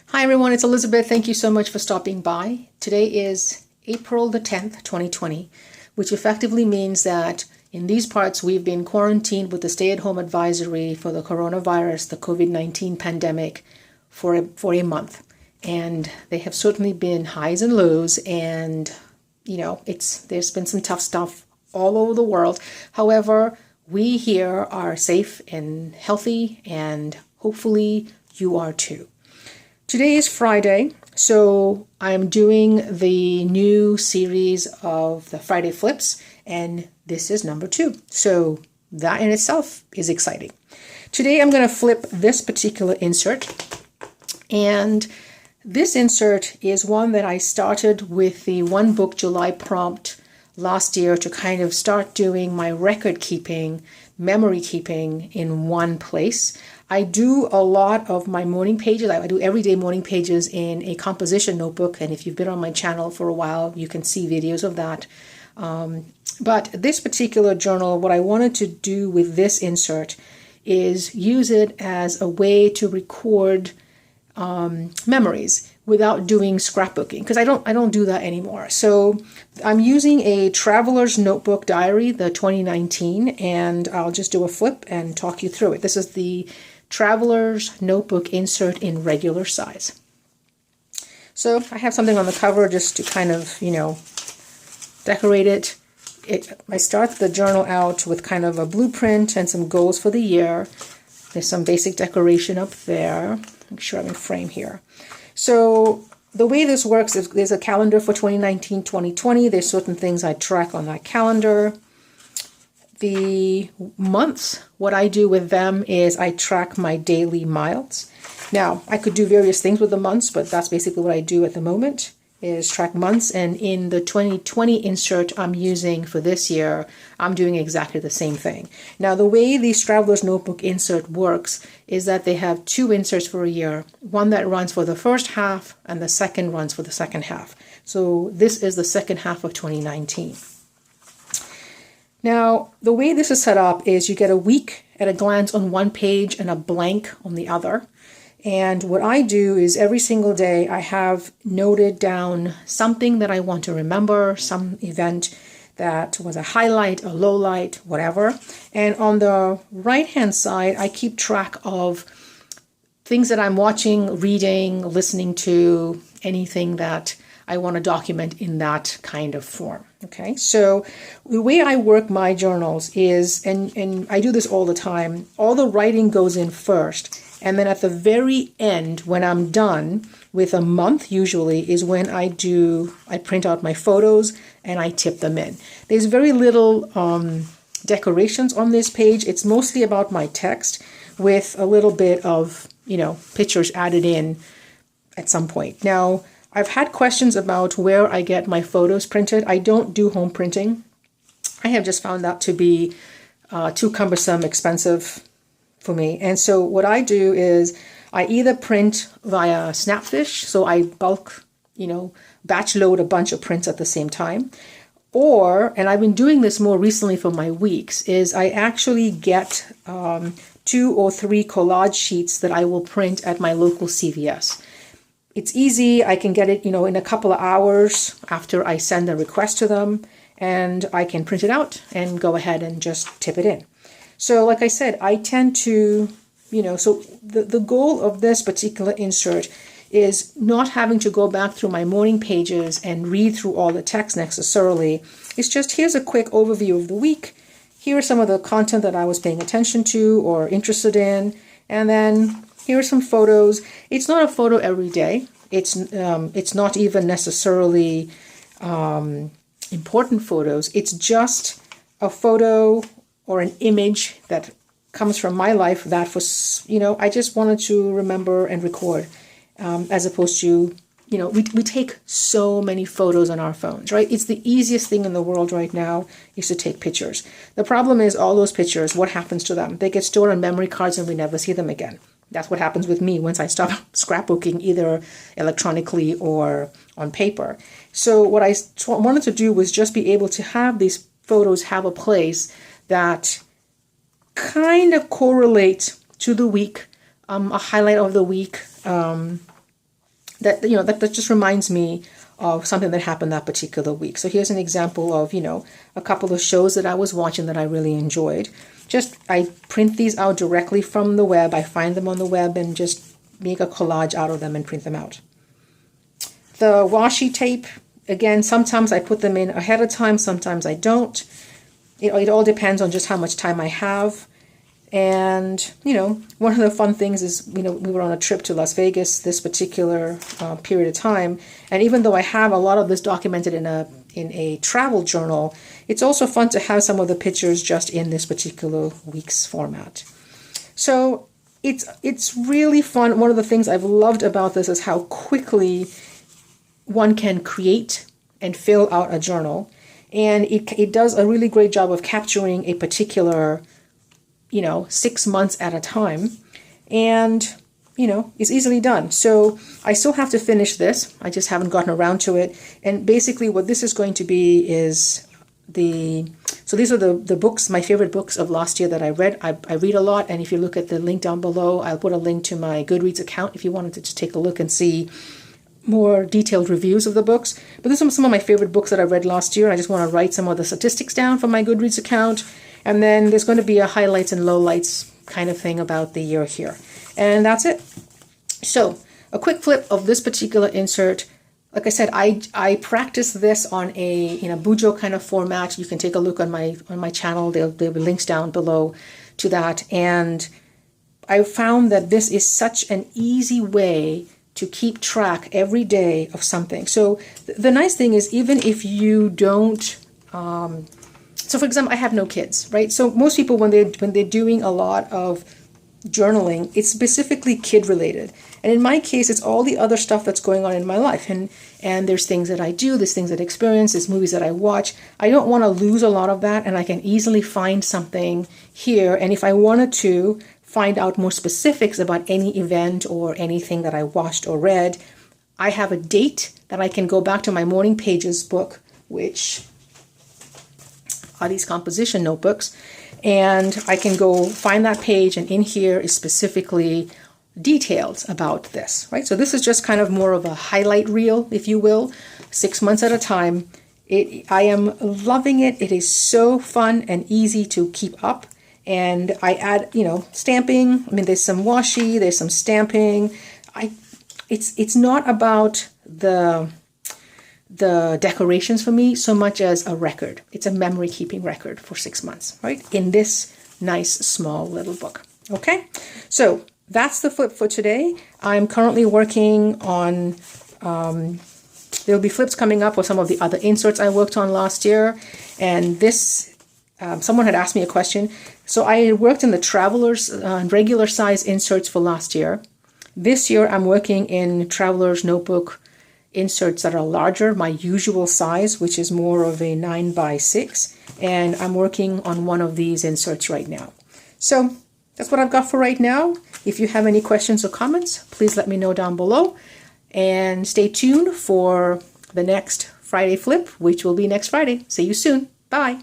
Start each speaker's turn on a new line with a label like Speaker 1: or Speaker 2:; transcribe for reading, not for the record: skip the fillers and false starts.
Speaker 1: Hi everyone, it's Elizabeth. Thank you so much for stopping by. Today is April the 10th, 2020, which effectively means that in these parts we've been quarantined with the stay-at-home advisory for the coronavirus, the COVID-19 pandemic, for a month. And they have certainly been highs and lows, and there's been some tough stuff all over the world. However, we here are safe and healthy, and hopefully you are too. Today is Friday, so I'm doing the new series of the Friday Flips, and this is number 2. So that in itself is exciting. Today I'm going to flip this particular insert, and this insert is one that I started with the One Book July prompt last year to kind of start doing my record keeping, memory keeping in one place. I do a lot of my morning pages. I do everyday morning pages in a composition notebook, and if you've been on my channel for a while, you can see videos of that. But this particular journal, what I wanted to do with this insert is use it as a way to record memories without doing scrapbooking, because I don't do that anymore. So I'm using a traveler's notebook diary, the 2019, and I'll just do a flip and talk you through it. This is the traveler's notebook insert in regular size. So I have something on the cover just to kind of, decorate it. I start the journal out with kind of a blueprint and some goals for the year. There's some basic decoration up there. Make sure I'm in frame here. So the way this works is there's a calendar for 2019, 2020. There's certain things I track on that calendar. The months, what I do with them is I track my daily miles. Now, I could do various things with the months, but that's basically what I do at the moment, is track months. And in the 2020 insert I'm using for this year, I'm doing exactly the same thing. Now, the way the Traveler's Notebook insert works is that they have 2 inserts for a year, one that runs for the first half and the second runs for the second half. So this is the second half of 2019. Now, the way this is set up is you get a week at a glance on one page and a blank on the other. And what I do is every single day I have noted down something that I want to remember, some event that was a highlight, a low light, whatever. And on the right-hand side, I keep track of things that I'm watching, reading, listening to, anything that I want to document in that kind of form. Okay, so the way I work my journals is, and I do this all the time, all the writing goes in first, and then at the very end, when I'm done with a month usually, is when I print out my photos and I tip them in. There's very little decorations on this page. It's mostly about my text with a little bit of, pictures added in at some point. Now, I've had questions about where I get my photos printed. I don't do home printing. I have just found that to be too cumbersome, expensive for me. And so what I do is I either print via Snapfish, so I bulk, batch load a bunch of prints at the same time. Or, and I've been doing this more recently for my weeks, is I actually get 2 or 3 collage sheets that I will print at my local CVS. It's easy. I can get it, in a couple of hours after I send a request to them, and I can print it out and go ahead and just tip it in. So like I said, I tend to, so the goal of this particular insert is not having to go back through my morning pages and read through all the text necessarily. It's just, here's a quick overview of the week. Here are some of the content that I was paying attention to or interested in, and then here are some photos. It's not a photo every day. It's not even necessarily important photos. It's just a photo or an image that comes from my life that was, I just wanted to remember and record, as opposed to, we take so many photos on our phones, right? It's the easiest thing in the world right now is to take pictures. The problem is all those pictures, what happens to them? They get stored on memory cards and we never see them again. That's what happens with me once I stop scrapbooking, either electronically or on paper. So what I wanted to do was just be able to have these photos have a place that kind of correlate to the week, a highlight of the week, that, you know, that just reminds me of something that happened that particular week. So here's an example of, you know, a couple of shows that I was watching that I really enjoyed. Just, I print these out directly from the web. I find them on the web and just make a collage out of them and print them out. The washi tape, again, sometimes I put them in ahead of time, sometimes I don't. It all depends on just how much time I have. And, you know, one of the fun things is, you know, we were on a trip to Las Vegas this particular period of time. And even though I have a lot of this documented in a travel journal, it's also fun to have some of the pictures just in this particular week's format. So it's really fun. One of the things I've loved about this is how quickly one can create and fill out a journal. And it does a really great job of capturing a particular, you know, 6 months at a time, and, you know, it's easily done. So I still have to finish this. I just haven't gotten around to it. And basically what this is going to be is so these are the books, my favorite books of last year that I read. I read a lot, and if you look at the link down below, I'll put a link to my Goodreads account if you wanted to just take a look and see more detailed reviews of the books. But these are some of my favorite books that I read last year. I just want to write some of the statistics down for my Goodreads account. And then there's going to be a highlights and lowlights kind of thing about the year here. And that's it. So a quick flip of this particular insert. Like I said, I practice this on a Bujo kind of format. You can take a look on my channel. There'll be links down below to that. And I found that this is such an easy way to keep track every day of something. So the nice thing is, even if you don't, so for example, I have no kids, right? So most people, when they're doing a lot of journaling, it's specifically kid related. And in my case, it's all the other stuff that's going on in my life. And there's things that I do, there's things that I experience, there's movies that I watch. I don't want to lose a lot of that, and I can easily find something here. And if I wanted to find out more specifics about any event or anything that I watched or read, I have a date that I can go back to my Morning Pages book, which are these composition notebooks, and I can go find that page, and in here is specifically details about this, right? So this is just kind of more of a highlight reel, if you will, 6 months at a time. I am loving it. It is so fun and easy to keep up. And I add, you know, stamping. I mean, there's some washi, there's some stamping. It's not about the decorations for me so much as a record. It's a memory keeping record for 6 months, right? In this nice small little book. Okay, so that's the flip for today. I'm currently working on, there'll be flips coming up with some of the other inserts I worked on last year. And this, someone had asked me a question. So I worked in the Travelers regular size inserts for last year. This year I'm working in Travelers Notebook inserts that are larger, my usual size, which is more of a 9x6. And I'm working on one of these inserts right now. So that's what I've got for right now. If you have any questions or comments, please let me know down below. And stay tuned for the next Friday flip, which will be next Friday. See you soon. Bye.